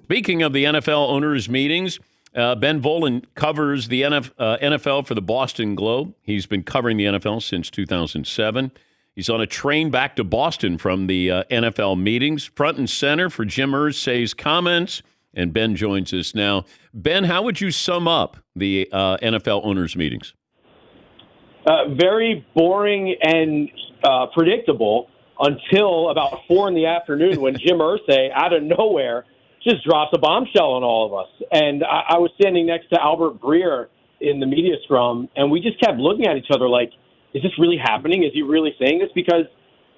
Speaking of the NFL owners' meetings, Ben Volin covers the NFL for the Boston Globe. He's been covering the NFL since 2007. He's on a train back to Boston from the NFL meetings, front and center for Jim Irsay's comments. And Ben joins us now. Ben, how would you sum up the NFL owners' meetings? Very boring and predictable until about 4 in the afternoon when Jim Irsay, out of nowhere, just drops a bombshell on all of us. And I was standing next to Albert Breer in the media scrum, and we just kept looking at each other like, is this really happening? Is he really saying this? Because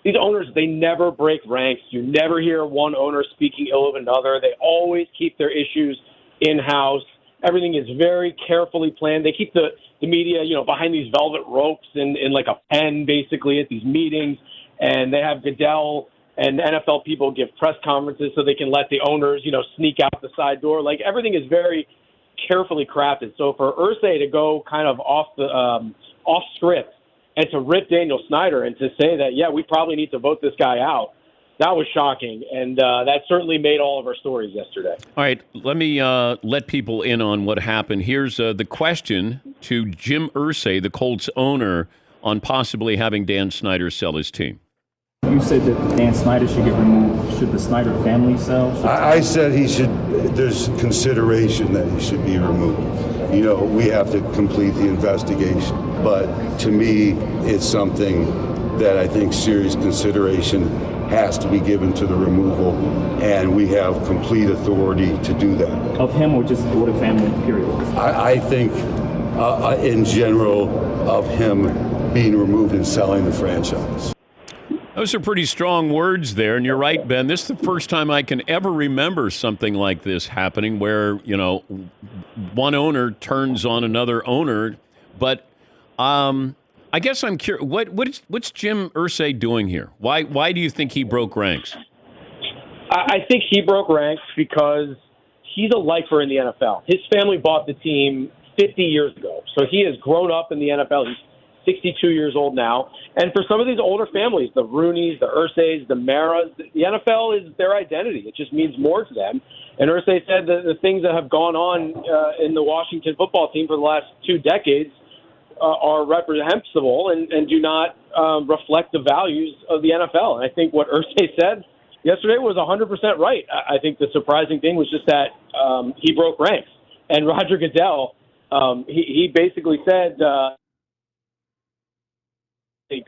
these owners, they never break ranks. You never hear one owner speaking ill of another. They always keep their issues in-house. Everything is very carefully planned. They keep the media, behind these velvet ropes in like a pen, basically, at these meetings. And they have Goodell and NFL people give press conferences so they can let the owners, sneak out the side door. Like, everything is very carefully crafted. So for Irsay to go kind of off script and to rip Daniel Snyder and to say that, yeah, we probably need to vote this guy out, that was shocking. And that certainly made all of our stories yesterday. All right, let me let people in on what happened. Here's the question to Jim Irsay, the Colts owner, on possibly having Dan Snyder sell his team. You said that Dan Snyder should get removed. Should the Snyder family sell? I said he should. There's consideration that he should be removed. We have to complete the investigation. But to me, it's something that I think serious consideration has to be given to the removal, and we have complete authority to do that. Of him or just the family, period? I think, in general, of him being removed and selling the franchise. Those are pretty strong words there, and you're right, Ben. This is the first time I can ever remember something like this happening where, one owner turns on another owner. But I guess I'm curious, what's Jim Irsay doing here? Why do you think he broke ranks? I think he broke ranks because he's a lifer in the NFL. His family bought the team 50 years ago, so he has grown up in the NFL. He's 62 years old now. And for some of these older families, the Rooneys, the Irsays, the Maras, the NFL is their identity. It just means more to them. And Irsay said that the things that have gone on in the Washington football team for the last 2 decades are reprehensible and do not reflect the values of the NFL. And I think what Irsay said yesterday was 100% right. I think the surprising thing was just that he broke ranks. And Roger Goodell, he basically said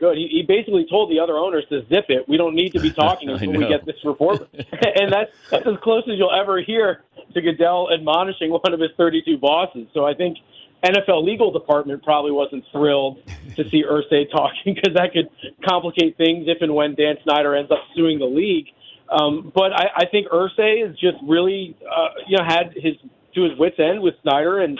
good. He basically told the other owners to zip it. We don't need to be talking until we get this report. And that's as close as you'll ever hear to Goodell admonishing one of his 32 bosses. So I think NFL legal department probably wasn't thrilled to see Irsay talking because that could complicate things if and when Dan Snyder ends up suing the league. But I think Irsay is just really, had his wits' end with Snyder and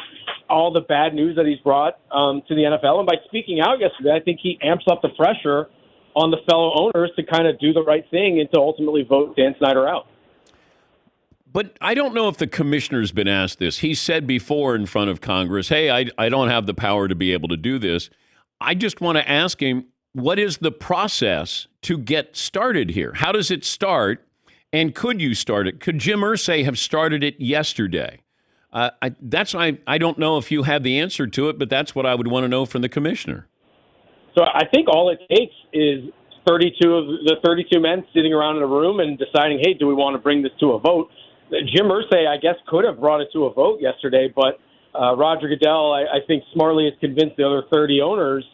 all the bad news that he's brought to the NFL. And by speaking out yesterday, I think he amps up the pressure on the fellow owners to kind of do the right thing and to ultimately vote Dan Snyder out. But I don't know if the commissioner's been asked this. He said before in front of Congress, hey, I don't have the power to be able to do this. I just want to ask him, what is the process to get started here? How does it start? And could you start it? Could Jim Irsay have started it yesterday? I don't know if you have the answer to it, but that's what I would want to know from the commissioner. So I think all it takes is 32 of the 32 men sitting around in a room and deciding, hey, do we want to bring this to a vote? Jim Irsay, I guess, could have brought it to a vote yesterday, but Roger Goodell, I think, smartly has convinced the other 30 owners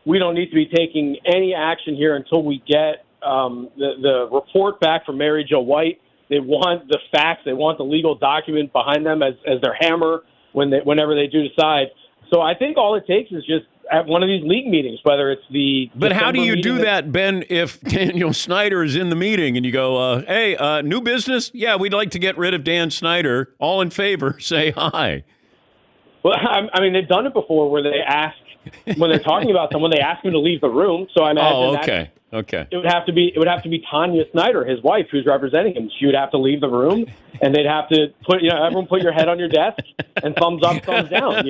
we don't need to be taking any action here until we get the report back from Mary Jo White. They want the facts. They want the legal document behind them as their hammer whenever they do decide. So I think all it takes is just at one of these league meetings, whether it's the But December how do you do meeting that, Ben, if Daniel Snyder is in the meeting and you go, hey, new business? Yeah, we'd like to get rid of Dan Snyder. All in favor, say hi. Well, I mean, they've done it before where they ask, when they're talking about someone, they ask him to leave the room. So I imagine okay. It would have to be Tanya Snyder, his wife, who's representing him. She would have to leave the room, and they'd have to everyone put your head on your desk and thumbs up, thumbs down.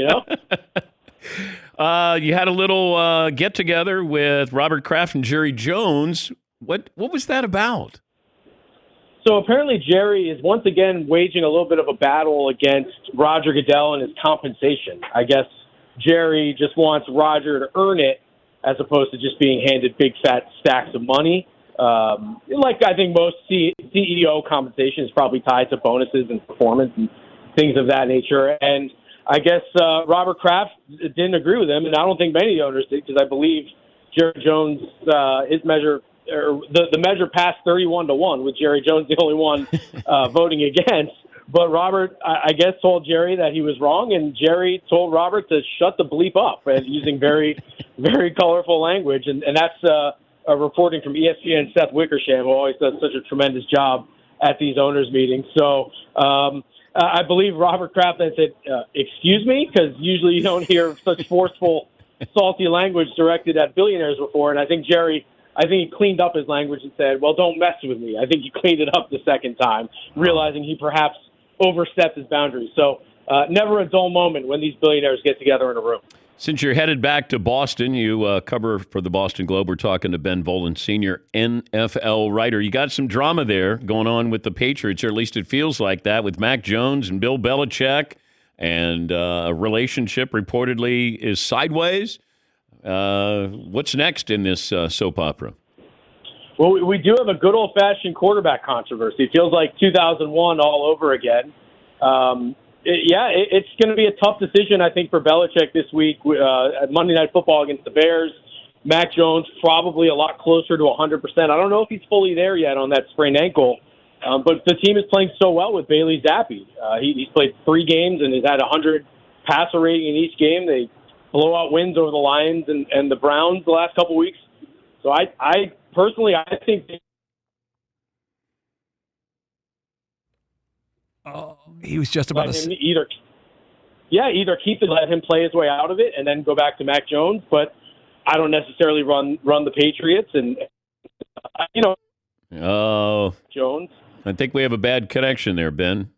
You had a little get together with Robert Kraft and Jerry Jones. What was that about? So apparently Jerry is once again waging a little bit of a battle against Roger Goodell and his compensation. I guess Jerry just wants Roger to earn it as opposed to just being handed big fat stacks of money. Like I think most CEO compensation is probably tied to bonuses and performance and things of that nature. And I guess Robert Kraft didn't agree with him, and I don't think many owners did, because I believe Jerry Jones, his measure, or the measure passed 31-1, with Jerry Jones the only one voting against. But Robert, I guess, told Jerry that he was wrong, and Jerry told Robert to shut the bleep up, and using very, very colorful language. And that's a reporting from ESPN Seth Wickersham, who always does such a tremendous job at these owners' meetings. So I believe Robert Kraft then said, excuse me, because usually you don't hear such forceful, salty language directed at billionaires before. And I think he cleaned up his language and said, well, don't mess with me. I think he cleaned it up the second time, realizing he perhaps overstepped his boundaries. So never a dull moment when these billionaires get together in a room. Since you're headed back to Boston, you cover for the Boston Globe. We're talking to Ben Volin, senior NFL writer. You got some drama there going on with the Patriots, or at least it feels like that, with Mac Jones and Bill Belichick, and a relationship reportedly is sideways. What's next in this soap opera? Well, we do have a good old-fashioned quarterback controversy. It feels like 2001 all over again. It's going to be a tough decision, I think, for Belichick this week at Monday Night Football against the Bears. Mac Jones probably a lot closer to 100%. I don't know if he's fully there yet on that sprained ankle, but the team is playing so well with Bailey Zappi. He's played 3 games and has had 100 passer rating in each game. They blowout wins over the Lions and the Browns the last couple weeks. So I personally think he was just about to either keep it, let him play his way out of it, and then go back to Mac Jones. But I don't necessarily run the Patriots, and Jones. I think we have a bad connection there, Ben.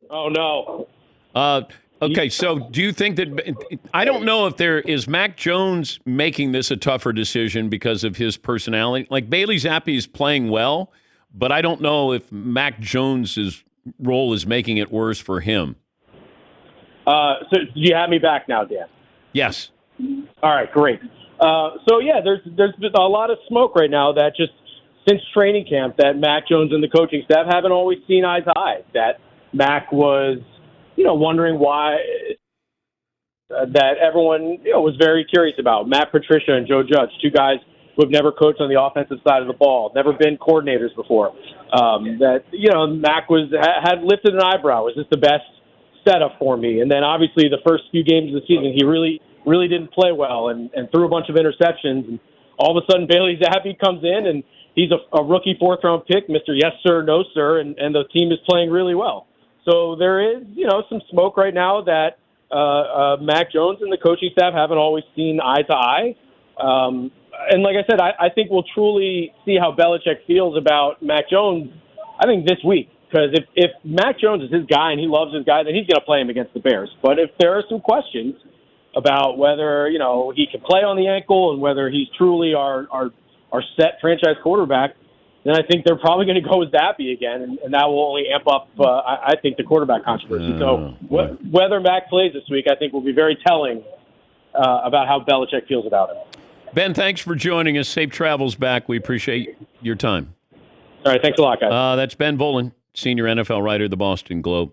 Oh no. Okay, so do you think that I don't know if there is Mac Jones making this a tougher decision because of his personality? Like Bailey Zappi is playing well, but I don't know if Mac Jones's role is making it worse for him. So do you have me back now, Dan? Yes. All right, great. There's been a lot of smoke right now that just since training camp that Mac Jones and the coaching staff haven't always seen eye to eye. That Mac was, wondering why that everyone, was very curious about. Matt Patricia and Joe Judge, 2 guys who have never coached on the offensive side of the ball, never been coordinators before. Mac had lifted an eyebrow. Is this the best setup for me? And then obviously the first few games of the season, he really, really didn't play well and threw a bunch of interceptions. And all of a sudden Bailey Zappi comes in and he's a rookie 4th-round pick, Mr. Yes, sir, no, sir, and the team is playing really well. So there is, some smoke right now that Mac Jones and the coaching staff haven't always seen eye to eye. And like I said, I think we'll truly see how Belichick feels about Mac Jones, I think, this week. Because if Mac Jones is his guy and he loves his guy, then he's going to play him against the Bears. But if there are some questions about whether, he can play on the ankle and whether he's truly our set franchise quarterback, then I think they're probably going to go with Zappi again, and that will only amp up, I think, the quarterback controversy. Whether Mac plays this week, I think, will be very telling about how Belichick feels about him. Ben, thanks for joining us. Safe travels back. We appreciate your time. All right, thanks a lot, guys. That's Ben Volin, senior NFL writer of the Boston Globe.